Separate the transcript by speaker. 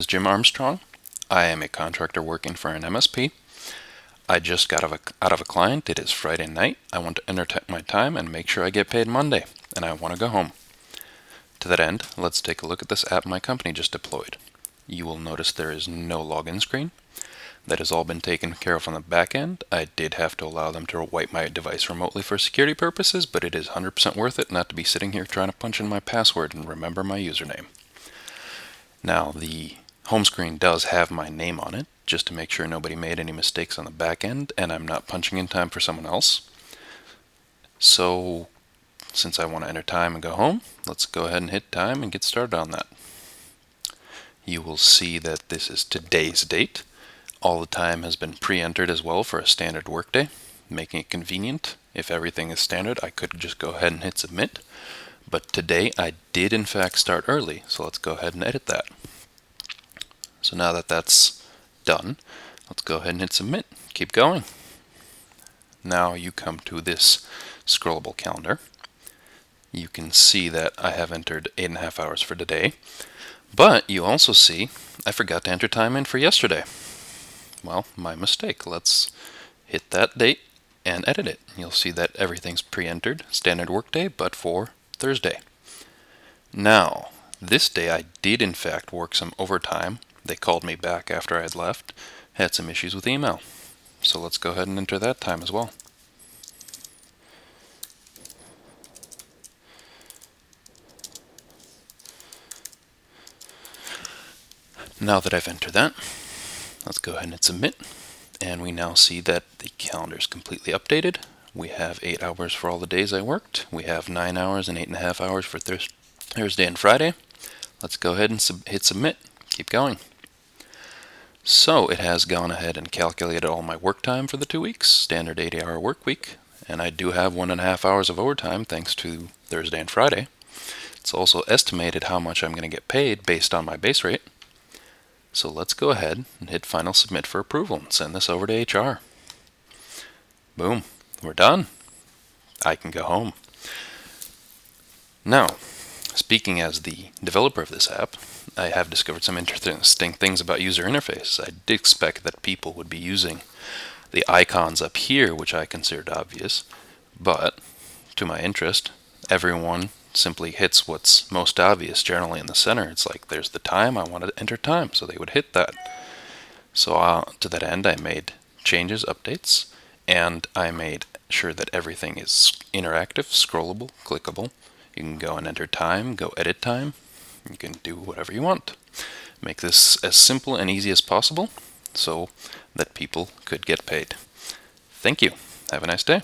Speaker 1: Is Jim Armstrong. I am a contractor working for an MSP. I just got out of a client. It is Friday night. I want to enter my time and make sure I get paid Monday, and I want to go home. To that end, let's take a look at this app my company just deployed. You will notice there is no login screen. That has all been taken care of on the back end. I did have to allow them to wipe my device remotely for security purposes, but it is 100% worth it not to be sitting here trying to punch in my password and remember my username. Now, the home screen does have my name on it, just to make sure nobody made any mistakes on the back end and I'm not punching in time for someone else. So, since I want to enter time and go home, let's go ahead and hit time and get started on that. You will see that this is today's date. All the time has been pre-entered as well for a standard workday, making it convenient. If everything is standard, I could just go ahead and hit submit. But today I did in fact start early, so let's go ahead and edit that. So now that that's done, let's go ahead and hit submit. Keep going. Now you come to this scrollable calendar. You can see that I have entered 8.5 hours for today, but you also see I forgot to enter time in for yesterday. Well, my mistake. Let's hit that date and edit it. You'll see that everything's pre-entered, standard workday, but for Thursday. Now, this day I did in fact work some overtime. They called me back after I had left, had some issues with email. So let's go ahead and enter that time as well. Now that I've entered that, let's go ahead and hit submit. And we now see that the calendar is completely updated. We have 8 hours for all the days I worked. We have 9 hours and 8.5 hours for Thursday and Friday. Let's go ahead and hit submit. Keep going. So it has gone ahead and calculated all my work time for the 2 weeks, standard 80-hour work week. And I do have 1.5 hours of overtime thanks to Thursday and Friday. It's also estimated how much I'm going to get paid based on my base rate. So let's go ahead and hit final submit for approval and send this over to HR. Boom, we're done. I can go home. Now, speaking as the developer of this app, I have discovered some interesting things about user interface. I did expect that people would be using the icons up here, which I considered obvious, but to my interest, everyone simply hits what's most obvious generally in the center. It's like there's the time, I want to enter time, so they would hit that. So to that end, I made changes, updates, and I made sure that everything is interactive, scrollable, clickable. You can go and enter time, go edit time. You can do whatever you want. Make this as simple and easy as possible so that people could get paid. Thank you. Have a nice day.